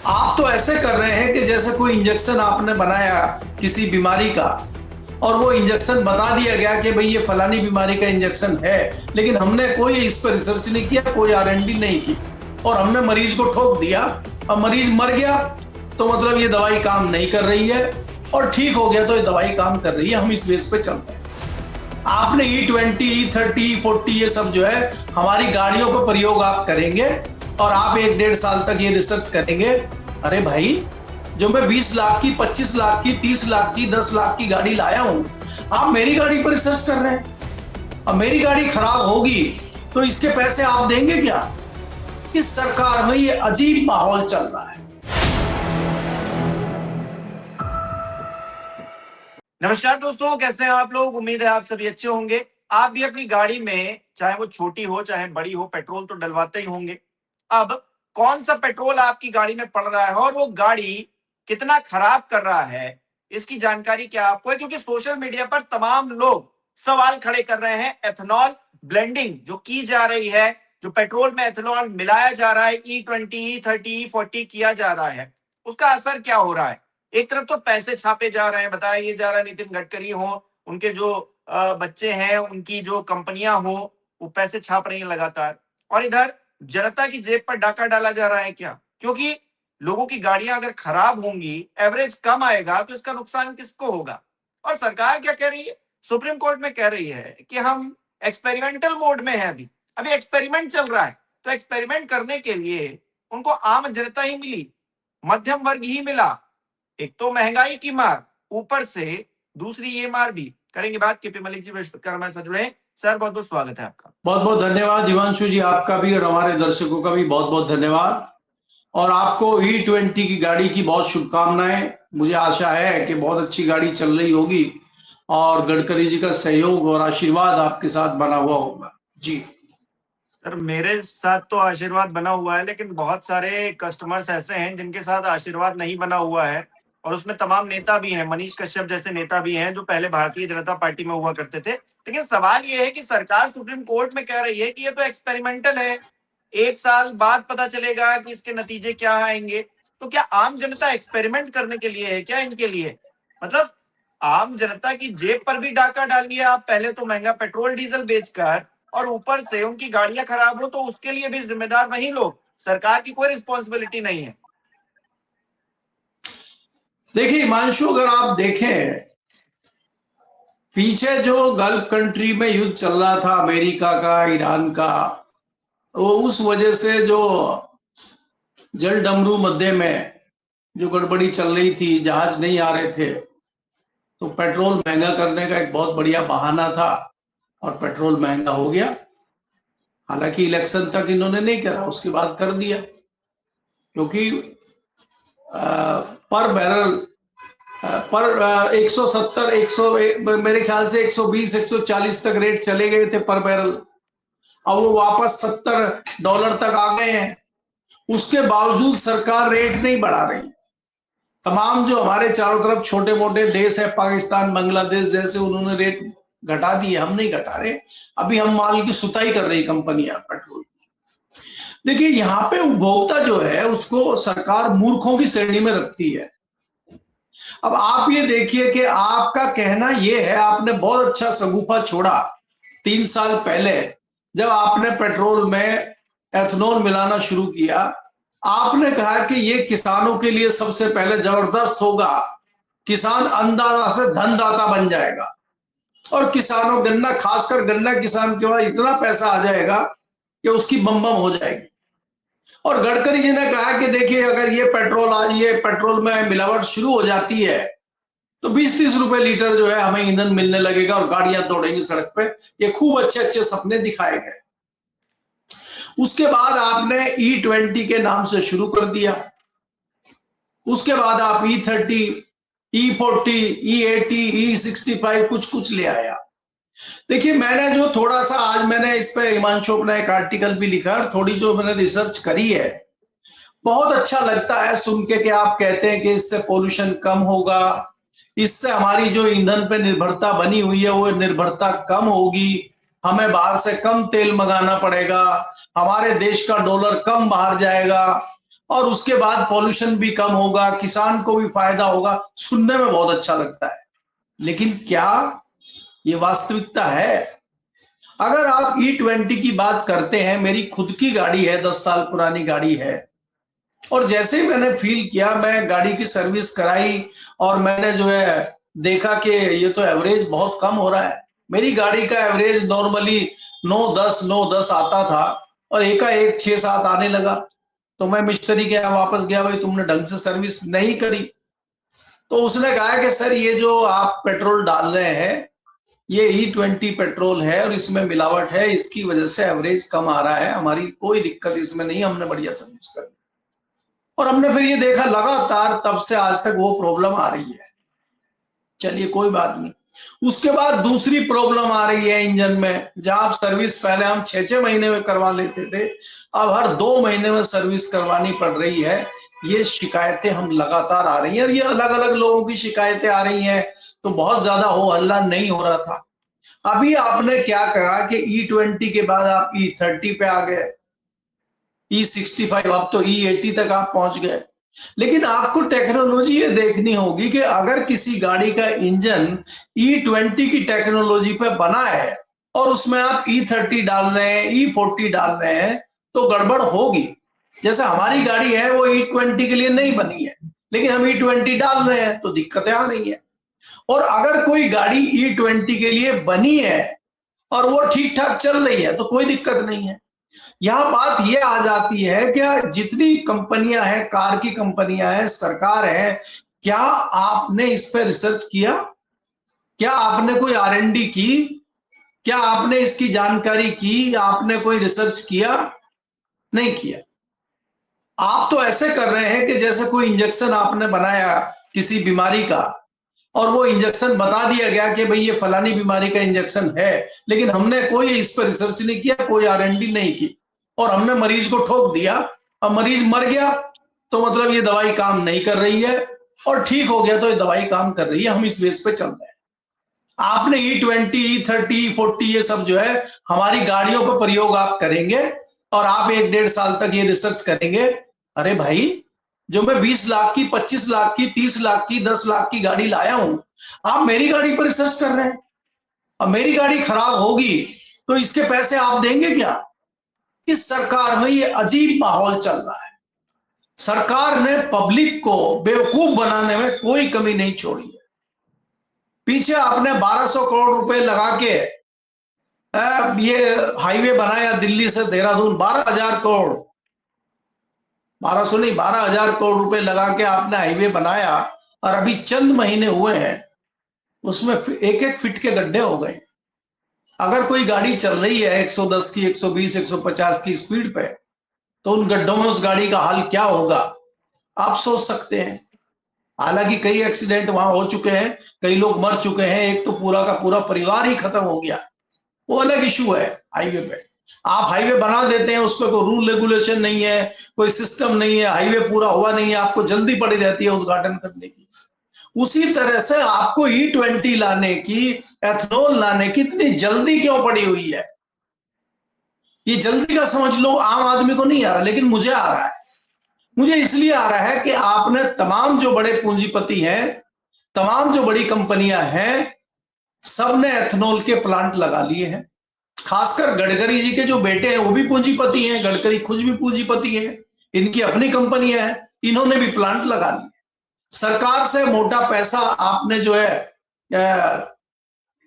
आप तो ऐसे कर रहे हैं कि जैसे कोई इंजेक्शन आपने बनाया किसी बीमारी का और वो इंजेक्शन बता दिया गया कि भाई ये फलानी बीमारी का इंजेक्शन है, लेकिन हमने कोई इस पर रिसर्च नहीं किया, कोई R&D नहीं की और हमने मरीज को ठोक दिया। अब मरीज मर गया तो मतलब ये दवाई काम नहीं कर रही है, और ठीक हो गया तो ये दवाई काम कर रही है। हम इस बेस पे चल रहे हैं। आपने E20, E30, E40 ये सब जो है हमारी गाड़ियों पर प्रयोग आप करेंगे और आप 1-1.5 साल तक ये रिसर्च करेंगे। अरे भाई, जो मैं 20 लाख की, 25 लाख की, 30 लाख की, 10 लाख की गाड़ी लाया हूं, आप मेरी गाड़ी पर रिसर्च कर रहे हैं। अब मेरी गाड़ी खराब होगी तो इसके पैसे आप देंगे क्या? इस सरकार में ये अजीब माहौल चल रहा है। नमस्कार दोस्तों, कैसे हैं आप लोग? उम्मीद है आप सभी अच्छे होंगे। आप भी अपनी गाड़ी में, चाहे वो छोटी हो चाहे बड़ी हो, पेट्रोल तो डलवाते ही होंगे। अब कौन सा पेट्रोल आपकी गाड़ी में पड़ रहा है और वो गाड़ी कितना खराब कर रहा है, इसकी जानकारी क्या आपको है? क्योंकि सोशल मीडिया पर तमाम लोग सवाल खड़े कर रहे हैं। एथेनॉल ब्लेंडिंग जो की जा रही है, जो पेट्रोल में एथेनॉल मिलाया जा रहा है, E20, E30, E40 किया जा रहा है, उसका असर क्या हो रहा है? एक तरफ तो पैसे छापे जा रहे हैं, बताया ये जा रहा है नितिन गडकरी हो, उनके जो बच्चे हैं, उनकी जो कंपनियां हो, वो पैसे छाप रही हैं लगातार, और इधर जनता की जेब पर डाका डाला जा रहा है। क्या? क्योंकि लोगों की गाड़ियां अगर खराब होंगी, एवरेज कम आएगा, तो इसका नुकसान किसको होगा? और सरकार क्या कह रही है? सुप्रीम कोर्ट में कह रही है कि हम एक्सपेरिमेंटल मोड में है, अभी एक्सपेरिमेंट चल रहा है। तो एक्सपेरिमेंट करने के लिए उनको आम जनता ही मिली, मध्यम वर्ग ही मिला। एक तो महंगाई की मार, ऊपर से दूसरी ये मार भी। करेंगे बात। केपी मलिक जी विश्वकर्मा से जुड़े। सर, बहुत बहुत स्वागत है आपका। बहुत बहुत धन्यवाद हिमांशु जी, आपका भी और हमारे दर्शकों का भी बहुत बहुत धन्यवाद। और आपको E20 की गाड़ी की बहुत शुभकामनाएं। मुझे आशा है कि बहुत अच्छी गाड़ी चल रही होगी और गडकरी जी का सहयोग और आशीर्वाद आपके साथ बना हुआ होगा। जी सर, मेरे साथ तो आशीर्वाद बना हुआ है, लेकिन बहुत सारे कस्टमर्स ऐसे हैं जिनके साथ आशीर्वाद नहीं बना हुआ है, और उसमें तमाम नेता भी हैं। मनीष कश्यप जैसे नेता भी हैं जो पहले भारतीय जनता पार्टी में हुआ करते थे। लेकिन सवाल ये है कि सरकार सुप्रीम कोर्ट में कह रही है कि ये तो एक्सपेरिमेंटल है, 1 साल बाद पता चलेगा कि इसके नतीजे क्या आएंगे। तो क्या आम जनता एक्सपेरिमेंट करने के लिए है क्या इनके लिए? मतलब आम जनता की जेब पर भी डाका डालिए आप। पहले तो महंगा पेट्रोल डीजल बेचकर, और ऊपर से उनकी गाड़ियां खराब हो तो उसके लिए भी जिम्मेदार वही लोग। सरकार की कोई रिस्पॉन्सिबिलिटी नहीं है। देखिए हिमांशु, अगर आप देखें पीछे जो गल्फ कंट्री में युद्ध चल रहा था, अमेरिका का, ईरान का, वो उस वजह से जो जल डमरू मध्य में जो गड़बड़ी चल रही थी, जहाज नहीं आ रहे थे, तो पेट्रोल महंगा करने का एक बहुत बढ़िया बहाना था और पेट्रोल महंगा हो गया। हालांकि इलेक्शन तक इन्होंने नहीं करा, उसके बाद कर दिया, क्योंकि पर बैरल पर 170, 100, मेरे ख्याल से 120, 140 तक रेट चले गए थे पर बैरल। अब वो वापस $70 तक आ गए हैं। उसके बावजूद सरकार रेट नहीं बढ़ा रही। तमाम जो हमारे चारों तरफ छोटे मोटे देश है, पाकिस्तान, बांग्लादेश जैसे, उन्होंने रेट घटा दिए, हम नहीं घटा रहे। अभी हम माल की सुताई कर रही कंपनियां पेट्रोल। देखिए यहाँ पे उपभोक्ता जो है उसको सरकार मूर्खों की श्रेणी में रखती है। अब आप ये देखिए कि आपका कहना ये है, आपने बहुत अच्छा शगुफा छोड़ा 3 साल पहले जब आपने पेट्रोल में एथेनॉल मिलाना शुरू किया। आपने कहा कि ये किसानों के लिए सबसे पहले जबरदस्त होगा, किसान अन्नदाता से धनदाता बन जाएगा और किसानों, गन्ना, खासकर गन्ना किसान के पास इतना पैसा आ जाएगा कि उसकी बम बम हो जाएगी। और गडकरी जी ने कहा कि देखिए, अगर ये पेट्रोल में मिलावट शुरू हो जाती है तो 20-30 रुपए लीटर जो है हमें ईंधन मिलने लगेगा और गाड़ियां दौड़ेंगी सड़क पे। ये खूब अच्छे अच्छे सपने दिखाए गए। उसके बाद आपने E20 के नाम से शुरू कर दिया। उसके बाद आप E30, E40, E80, E65 कुछ कुछ ले आया। देखिए, मैंने जो थोड़ा सा आज मैंने इस पे हिमांशु अपना एक आर्टिकल भी लिखा, थोड़ी जो मैंने रिसर्च करी है, बहुत अच्छा लगता है सुन के कि आप कहते हैं कि इससे पोल्यूशन कम होगा, इससे हमारी जो ईंधन पे निर्भरता बनी हुई है वो निर्भरता कम होगी, हमें बाहर से कम तेल मंगाना पड़ेगा, हमारे देश का डॉलर कम बाहर जाएगा और उसके बाद पॉल्यूशन भी कम होगा, किसान को भी फायदा होगा। सुनने में बहुत अच्छा लगता है, लेकिन क्या ये वास्तविकता है? अगर आप E20 की बात करते हैं, मेरी खुद की गाड़ी है, 10 साल पुरानी गाड़ी है, और जैसे ही मैंने फील किया, मैं गाड़ी की सर्विस कराई और मैंने जो है देखा कि ये तो एवरेज बहुत कम हो रहा है। मेरी गाड़ी का एवरेज नॉर्मली 9-10 आता था और एकाएक 6-7 आने लगा। तो मैं मिस्त्री के यहाँ वापस गया, भाई तुमने ढंग से सर्विस नहीं करी। तो उसने कहा कि सर ये जो आप पेट्रोल डाल रहे हैं ये E20 पेट्रोल है और इसमें मिलावट है, इसकी वजह से एवरेज कम आ रहा है, हमारी कोई दिक्कत इसमें नहीं, हमने बढ़िया सर्विस करी। और हमने फिर ये देखा लगातार तब से आज तक वो प्रॉब्लम आ रही है। चलिए कोई बात नहीं। उसके बाद दूसरी प्रॉब्लम आ रही है इंजन में, जहां सर्विस पहले हम 6-6 महीने में करवा लेते थे, अब हर 2 महीने में सर्विस करवानी पड़ रही है। ये शिकायतें हम लगातार आ रही हैं और ये अलग अलग लोगों की शिकायतें आ रही हैं, तो बहुत ज्यादा हो हल्ला नहीं हो रहा था। अभी आपने क्या करा कि E20 के बाद आप E30 पे आ गए, E65, अब तो E80 तक आप पहुंच गए। लेकिन आपको टेक्नोलॉजी ये देखनी होगी कि अगर किसी गाड़ी का इंजन E20 की टेक्नोलॉजी पे बना है और उसमें आप E30 डाल रहे हैं, E40 डाल रहे हैं, तो गड़बड़ होगी। जैसे हमारी गाड़ी है वो E20 के लिए नहीं बनी है, लेकिन हम E20 डाल रहे हैं तो दिक्कतें आ रही है। और अगर कोई गाड़ी E20 के लिए बनी है और वो ठीक ठाक चल रही है तो कोई दिक्कत नहीं है। यहां बात ये आ जाती है कि जितनी कंपनियां हैं, कार की कंपनियां हैं, सरकार है, क्या आपने इस पे रिसर्च किया? क्या आपने कोई R&D की? क्या आपने इसकी जानकारी की? आपने कोई रिसर्च किया? नहीं किया। आप तो ऐसे कर रहे हैं कि जैसे कोई इंजेक्शन आपने बनाया किसी बीमारी का और वो इंजेक्शन बता दिया गया कि भाई ये फलानी बीमारी का इंजेक्शन है, लेकिन हमने कोई इस पर रिसर्च नहीं किया, कोई R&D नहीं की, और हमने मरीज को ठोक दिया और मरीज मर गया, तो मतलब ये दवाई काम नहीं कर रही है, और ठीक हो गया तो ये दवाई काम कर रही है, हम इस बेस पे चल रहे हैं। आपने E20, E30, E40 ये सब जो है हमारी गाड़ियों पर प्रयोग आप करेंगे और आप 1-1.5 साल तक ये रिसर्च करेंगे। अरे भाई, जो मैं 20 लाख की, 25 लाख की, 30 लाख की, 10 लाख की गाड़ी लाया हूं, आप मेरी गाड़ी पर रिसर्च कर रहे हैं। अब मेरी गाड़ी खराब होगी तो इसके पैसे आप देंगे क्या? इस सरकार में ये अजीब माहौल चल रहा है। सरकार ने पब्लिक को बेवकूफ बनाने में कोई कमी नहीं छोड़ी है। पीछे आपने 1200 करोड़ रुपए लगा के ये हाईवे बनाया दिल्ली से देहरादून, 12,000 करोड़, 1200 नहीं 12,000 करोड़ रुपए लगा के आपने हाईवे बनाया, और अभी चंद महीने हुए हैं उसमें 1-1 फीट के गड्ढे हो गए। अगर कोई गाड़ी चल रही है 110 की, 120, 150 की स्पीड पे, तो उन गड्ढों में उस गाड़ी का हाल क्या होगा आप सोच सकते हैं। हालांकि कई एक्सीडेंट वहां हो चुके हैं, कई लोग मर चुके हैं, एक तो पूरा का पूरा परिवार ही खत्म हो गया, वो अलग इशू है। हाईवे पे आप हाईवे बना देते हैं, उस पर कोई रूल रेगुलेशन नहीं है, कोई सिस्टम नहीं है, हाईवे पूरा हुआ नहीं है, आपको जल्दी पड़ी रहती है उद्घाटन करने की। उसी तरह से आपको E20 लाने की, एथनॉल लाने की इतनी जल्दी क्यों पड़ी हुई है? ये जल्दी का समझ लो आम आदमी को नहीं आ रहा, लेकिन मुझे आ रहा है। मुझे इसलिए आ रहा है कि आपने तमाम जो बड़े पूंजीपति हैं, तमाम जो बड़ी कंपनियां हैं, सबने एथनॉल के प्लांट लगा लिए हैं। खासकर गडकरी जी के जो बेटे हैं वो भी पूंजीपति हैं, गडकरी खुद भी पूंजीपति हैं, इनकी अपनी कंपनियां हैं, इन्होंने भी प्लांट लगा लिए। सरकार से मोटा पैसा आपने जो है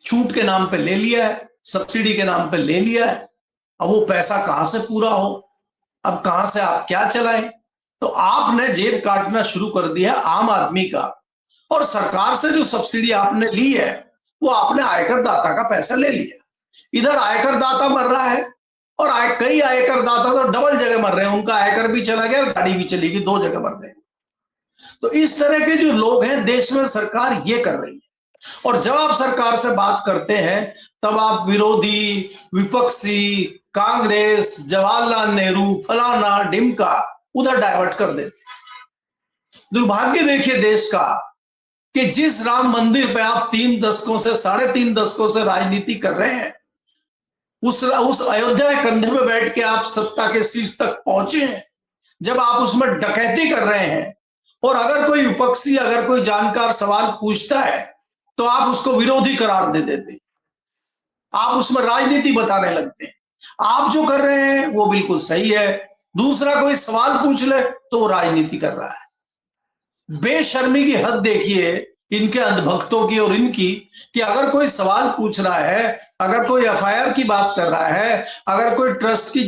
छूट के नाम पे ले लिया है, सब्सिडी के नाम पे ले लिया है। अब वो पैसा कहां से पूरा हो, अब कहां से आप क्या चलाएं? तो आपने जेब काटना शुरू कर दिया आम आदमी का, और सरकार से जो सब्सिडी आपने ली है वो आपने आयकर दाता का पैसा ले लिया। इधर आयकर दाता मर रहा है, और कई आयकर दाता तो डबल जगह मर रहे हैं, उनका आयकर भी चला गया और गाड़ी भी चली गई, 2 जगह मर रहे हैं। तो इस तरह के जो लोग हैं देश में, सरकार ये कर रही है। और जब आप सरकार से बात करते हैं तब आप विरोधी, विपक्षी, कांग्रेस, जवाहरलाल नेहरू, फलाना ढिमका उधर डाइवर्ट कर देते। दुर्भाग्य देखिए देश का कि जिस राम मंदिर पे आप 3 दशकों से, 3.5 दशकों से राजनीति कर रहे हैं, उस अयोध्या के कंधे पे बैठ के आप सत्ता के शीर्ष तक पहुंचे हैं, जब आप उसमें डकैती कर रहे हैं और अगर कोई विपक्षी, अगर कोई जानकार सवाल पूछता है तो आप उसको विरोधी करार दे देते हैं, आप उसमें राजनीति बताने लगते हैं। आप जो कर रहे हैं वो बिल्कुल सही है, दूसरा कोई सवाल पूछ ले तो वो राजनीति कर रहा है। बेशर्मी की हद देखिए इनके अंधभक्तों की और इनकी, कि अगर कोई सवाल पूछ रहा है, अगर कोई एफआईआर की बात कर रहा है, अगर कोई ट्रस्ट की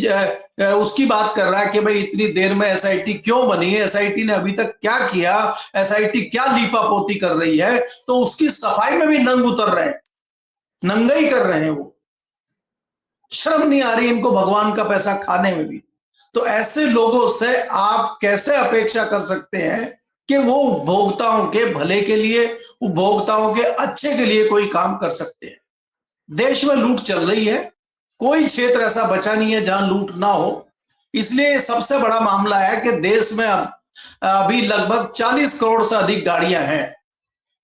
उसकी बात कर रहा है कि भाई इतनी देर में एसआईटी क्यों बनी है, एसआईटी ने अभी तक क्या किया, एसआईटी क्या लीपापोती कर रही है, तो उसकी सफाई में भी नंग उतर रहे हैं, नंगाई कर रहे हैं। वो शर्म नहीं आ रही इनको भगवान का पैसा खाने में भी। तो ऐसे लोगों से आप कैसे अपेक्षा कर सकते हैं कि वो उपभोक्ताओं के भले के लिए, उपभोक्ताओं के अच्छे के लिए कोई काम कर सकते हैं। देश में लूट चल रही है, कोई क्षेत्र ऐसा बचा नहीं है जहां लूट ना हो। इसलिए सबसे बड़ा मामला है कि देश में अभी लगभग 40 करोड़ से अधिक गाड़ियां हैं।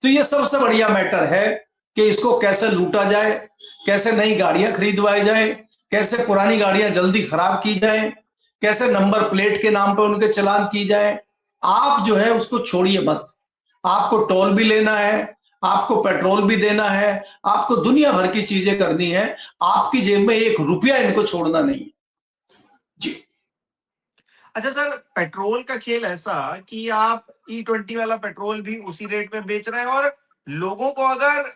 तो ये सबसे बढ़िया मैटर है कि इसको कैसे लूटा जाए, कैसे नई गाड़ियां खरीदवाई जाए, कैसे पुरानी गाड़ियां जल्दी खराब की जाए, कैसे नंबर प्लेट के नाम पर उनके चालान की जाए। आप जो है उसको छोड़िए मत, आपको टोल भी लेना है, आपको पेट्रोल भी देना है, आपको दुनिया भर की चीजें करनी है, आपकी जेब में 1 रुपया इनको छोड़ना नहीं। जी अच्छा सर, पेट्रोल का खेल ऐसा कि आप E20 वाला पेट्रोल भी उसी रेट में बेच रहे हैं, और लोगों को अगर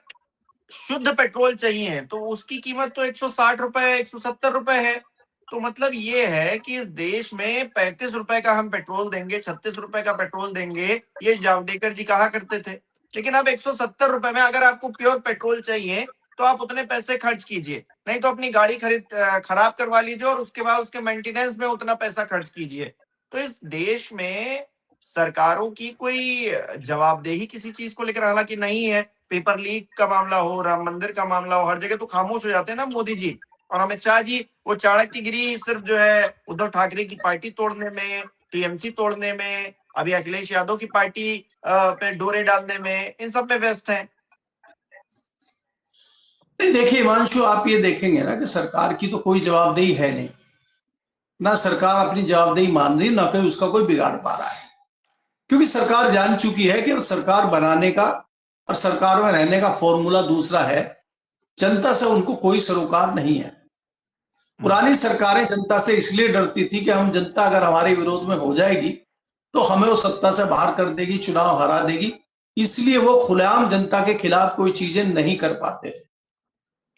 शुद्ध पेट्रोल चाहिए तो उसकी कीमत तो 160 रुपए, 170 रुपए है। तो मतलब ये है कि इस देश में 35 रुपए का हम पेट्रोल देंगे, 36 रुपए का पेट्रोल देंगे, ये जावड़ेकर जी कहा करते थे। लेकिन अब 170 रुपए में अगर आपको प्योर पेट्रोल चाहिए तो आप उतने पैसे खर्च कीजिए, नहीं तो अपनी गाड़ी खराब करवा लीजिए और उसके बाद उसके मेंटेनेंस में उतना पैसा खर्च कीजिए। तो इस देश में सरकारों की कोई जवाबदेही किसी चीज को लेकर हालांकि नहीं है। पेपर लीक का मामला हो, राम मंदिर का मामला हो, हर जगह तो खामोश हो जाते हैं ना मोदी जी और अमित शाह जी। वो चाणक्यगिरी सिर्फ जो है उद्धव ठाकरे की पार्टी तोड़ने में, टीएमसी तोड़ने में, अभी अखिलेश यादव की पार्टी पे डोरे डालने में, इन सब में व्यस्त हैं। नहीं, देखिए हिमांशु, आप ये देखेंगे ना कि सरकार की तो कोई जवाबदेही है नहीं, ना सरकार अपनी जवाबदेही मान रही, ना कोई उसका कोई बिगाड़ पा रहा है। क्योंकि सरकार जान चुकी है कि सरकार बनाने का और सरकार में रहने का फॉर्मूला दूसरा है, जनता से उनको कोई सरोकार नहीं है। पुरानी सरकारें जनता से इसलिए डरती थी कि हम, जनता अगर हमारे विरोध में हो जाएगी तो हमें वो सत्ता से बाहर कर देगी, चुनाव हरा देगी, इसलिए वो खुलेआम जनता के खिलाफ कोई चीजें नहीं कर पाते थे।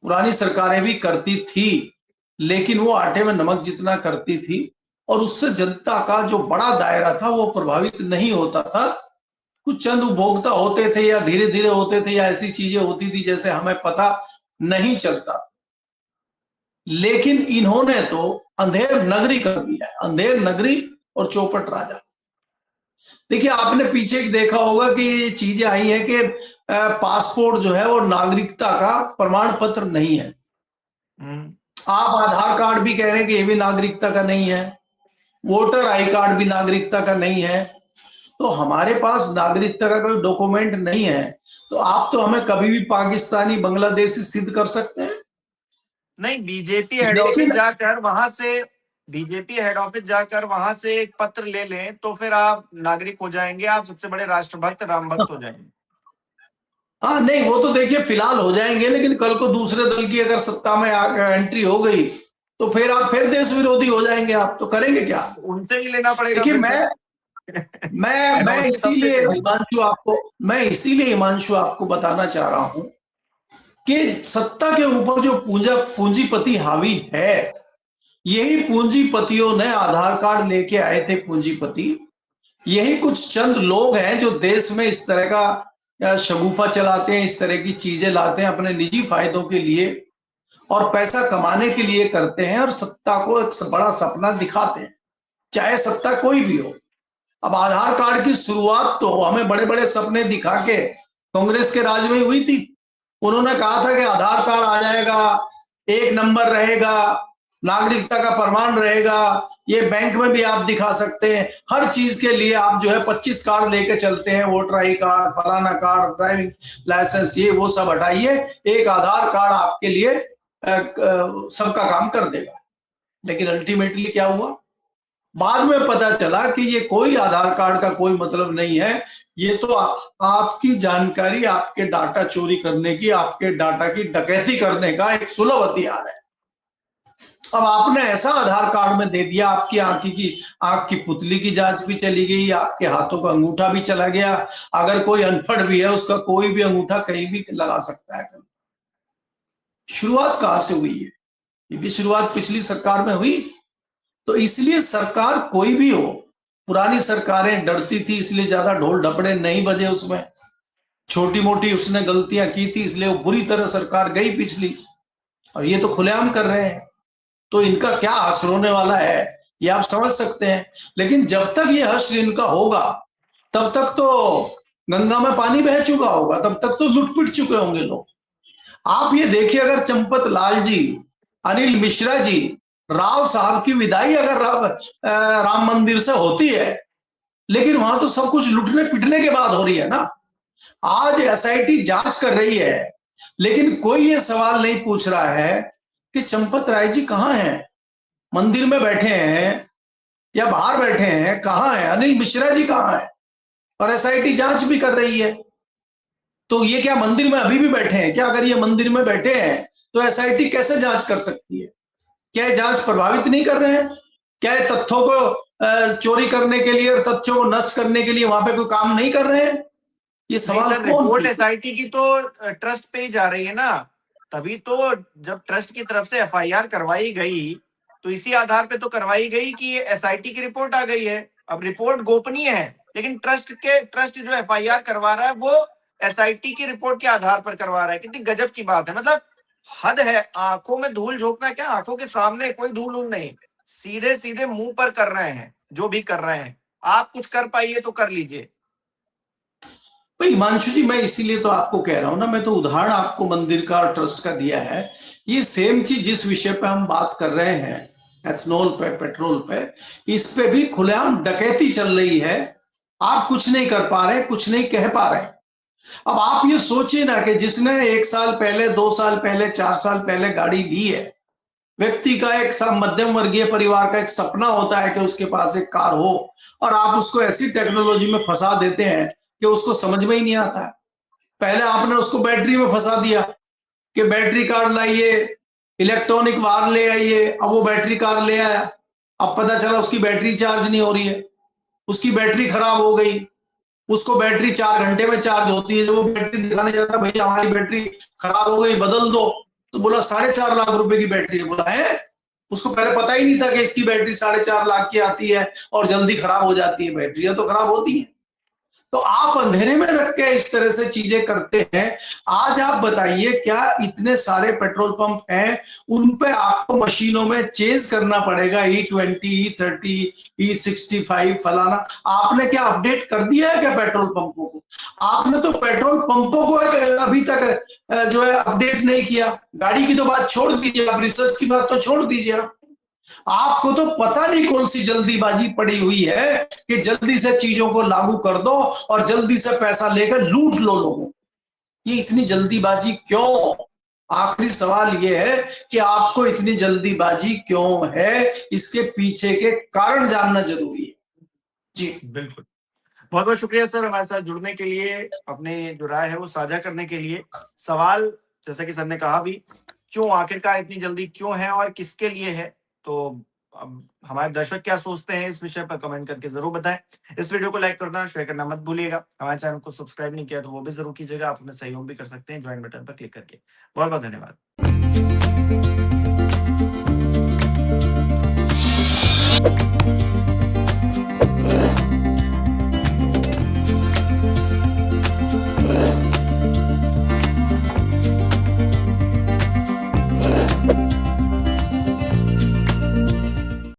पुरानी सरकारें भी करती थी, लेकिन वो आटे में नमक जितना करती थी और उससे जनता का जो बड़ा दायरा था वो प्रभावित नहीं होता था। कुछ चंद उपभोक्ता होते थे या धीरे धीरे होते थे या ऐसी चीजें होती थी जैसे हमें पता नहीं चलता। लेकिन इन्होंने तो अंधेर नगरी कर दिया है, अंधेर नगरी और चौपट राजा। देखिए आपने पीछे देखा होगा कि ये चीजें आई है कि पासपोर्ट जो है वो नागरिकता का प्रमाण पत्र नहीं है। आप आधार कार्ड भी कह रहे हैं कि ये भी नागरिकता का नहीं है, वोटर आई कार्ड भी नागरिकता का नहीं है। तो हमारे पास नागरिकता का कोई डॉक्यूमेंट नहीं है, तो आप तो हमें कभी भी पाकिस्तानी, बांग्लादेशी सिद्ध कर सकते हैं। नहीं, बीजेपी हेड ऑफिस जाकर वहां से एक पत्र ले लें तो फिर आप नागरिक हो जाएंगे, आप सबसे बड़े राष्ट्रभक्त, राम भक्त हो जाएंगे। हाँ नहीं, वो तो देखिए फिलहाल हो जाएंगे, लेकिन कल को दूसरे दल की अगर सत्ता में एंट्री हो गई तो फिर आप फिर देश विरोधी हो जाएंगे। आप तो करेंगे क्या? उनसे भी लेना पड़ेगा। देखिए मैं इसीलिए हिमांशु आपको बताना चाह रहा हूं कि सत्ता के ऊपर जो पूंजीपति हावी है, यही पूंजीपतियों ने आधार कार्ड लेके आए थे पूंजीपति। यही कुछ चंद लोग हैं जो देश में इस तरह का शगुफा चलाते हैं, इस तरह की चीजें लाते हैं अपने निजी फायदों के लिए और पैसा कमाने के लिए करते हैं और सत्ता को एक बड़ा सपना दिखाते हैं, चाहे सत्ता कोई भी हो। अब आधार कार्ड की शुरुआत तो हमें बड़े बड़े सपने दिखा के कांग्रेस के राज में हुई थी। उन्होंने कहा था कि आधार कार्ड आ जाएगा, 1 नंबर रहेगा, नागरिकता का प्रमाण रहेगा, ये बैंक में भी आप दिखा सकते हैं, हर चीज के लिए आप जो है 25 कार्ड लेके चलते हैं, वोटर आई कार्ड, फलाना कार्ड, ड्राइविंग लाइसेंस, ये वो सब हटाइए, एक आधार कार्ड आपके लिए सबका काम कर देगा। लेकिन अल्टीमेटली क्या हुआ? बाद में पता चला कि ये कोई आधार कार्ड का कोई मतलब नहीं है, ये तो आपकी जानकारी, आपके डाटा चोरी करने की, आपके डाटा की डकैती करने का एक सुलभ हथियार है। अब आपने ऐसा आधार कार्ड में दे दिया, आपकी आंख की पुतली की जांच भी चली गई, आपके हाथों का अंगूठा भी चला गया। अगर कोई अनपढ़ भी है, उसका कोई भी अंगूठा कहीं भी लगा सकता है। शुरुआत कहां से हुई है? ये भी शुरुआत पिछली सरकार में हुई। तो इसलिए सरकार कोई भी हो, पुरानी सरकारें डरती थी, इसलिए ज्यादा ढोल ढपड़े नहीं बजे उसमें। छोटी मोटी उसने गलतियां की थी, इसलिए वो बुरी तरह सरकार गई पिछली, और ये तो खुलेआम कर रहे हैं। तो इनका क्या असर होने वाला है ये आप समझ सकते हैं। लेकिन जब तक ये हश्र इनका होगा, तब तक तो गंगा में पानी बह चुका होगा, तब तक तो लुट पिट चुके होंगे लोग। आप ये देखिए, अगर चंपत लाल जी, अनिल मिश्रा जी, राव साहब की विदाई अगर राम मंदिर से होती है, लेकिन वहां तो सब कुछ लुटने पिटने के बाद हो रही है ना। आज एसआईटी जांच कर रही है, लेकिन कोई ये सवाल नहीं पूछ रहा है कि चंपत राय जी कहां हैं, मंदिर में बैठे हैं या बाहर बैठे हैं, कहां है अनिल मिश्रा जी, कहां है? और एसआईटी जांच भी कर रही है। तो ये क्या मंदिर में अभी भी बैठे हैं क्या? अगर ये मंदिर में बैठे हैं तो एसआईटी कैसे जांच कर सकती है? क्या ये जांच प्रभावित नहीं कर रहे हैं? क्या ये तथ्यों को चोरी करने के लिए और तथ्यों को नष्ट करने के लिए वहां पे कोई काम नहीं कर रहे हैं? ये सवाल कौन? रिपोर्ट एसआईटी की तो ट्रस्ट पे ही जा रही है ना, तभी तो जब ट्रस्ट की तरफ से एफआईआर करवाई गई तो इसी आधार पे तो करवाई गई कि ये एसआईटी की रिपोर्ट आ गई है। अब रिपोर्ट गोपनीय है, लेकिन ट्रस्ट जो एफआईआर करवा रहा है वो एसआईटी की रिपोर्ट के आधार पर करवा रहा है। कितनी गजब की बात है, मतलब हद है। आंखों में धूल झोंकना क्या, आंखों के सामने कोई धूल उल नहीं, सीधे सीधे मुंह पर कर रहे हैं जो भी कर रहे हैं। आप कुछ कर पाइए तो कर लीजिए। भाई हिमांशु जी, मैं इसीलिए तो आपको कह रहा हूं ना, मैं तो उदाहरण आपको मंदिर का और ट्रस्ट का दिया है। ये सेम चीज जिस विषय पे हम बात कर रहे हैं, एथनॉल पे, पेट्रोल पे, इस पे भी खुलेआम डकैती चल रही है। आप कुछ नहीं कर पा रहे, कुछ नहीं कह पा रहे। अब आप ये सोचिए ना कि जिसने 1 साल पहले, 2 साल पहले, 4 साल पहले गाड़ी ली है, व्यक्ति का एक मध्यम वर्गीय परिवार का एक सपना होता है कि उसके पास एक कार हो, और आप उसको ऐसी टेक्नोलॉजी में फंसा देते हैं कि उसको समझ में ही नहीं आता है। पहले आपने उसको बैटरी में फंसा दिया कि बैटरी कार लाइए, इलेक्ट्रॉनिक वार ले आइए। अब वो बैटरी कार ले आया, अब पता चला उसकी बैटरी चार्ज नहीं हो रही है, उसकी बैटरी खराब हो गई। उसको बैटरी 4 घंटे में चार्ज होती है। जब वो बैटरी दिखाने जाता है, भैया हमारी बैटरी खराब हो गई, बदल दो, तो बोला 4.5 लाख रुपए की बैटरी है। बोला है? उसको पहले पता ही नहीं था कि इसकी बैटरी 4.5 लाख की आती है और जल्दी खराब हो जाती है। बैटरियां तो खराब होती है। तो आप अंधेरे में रख के इस तरह से चीजें करते हैं। आज आप बताइए, क्या इतने सारे पेट्रोल पंप हैं, उन पे आपको मशीनों में चेंज करना पड़ेगा E20, E30, E65 फलाना? आपने क्या अपडेट कर दिया है क्या पेट्रोल पंपों को? आपने तो पेट्रोल पंपों को अभी तक जो है अपडेट नहीं किया। गाड़ी की तो बात छोड़ दीजिए, आप रिसर्च की बात तो छोड़ दीजिए। आपको तो पता नहीं कौन सी जल्दीबाजी पड़ी हुई है कि जल्दी से चीजों को लागू कर दो और जल्दी से पैसा लेकर लूट लो लोगों। ये इतनी जल्दीबाजी क्यों? आखिरी सवाल ये है कि आपको इतनी जल्दीबाजी क्यों है? इसके पीछे के कारण जानना जरूरी है। जी बिल्कुल, बहुत बहुत शुक्रिया सर हमारे साथ जुड़ने के लिए, अपने जो राय है वो साझा करने के लिए। सवाल जैसा कि सर ने कहा भी, क्यों आखिरकार इतनी जल्दी क्यों है और किसके लिए है? तो अब हमारे दर्शक क्या सोचते हैं इस विषय पर कमेंट करके जरूर बताएं। इस वीडियो को लाइक करना, शेयर करना मत भूलिएगा। हमारे चैनल को सब्सक्राइब नहीं किया तो वो भी जरूर कीजिएगा। आप अपने सहयोग भी कर सकते हैं ज्वाइन बटन पर क्लिक करके। बहुत बहुत धन्यवाद।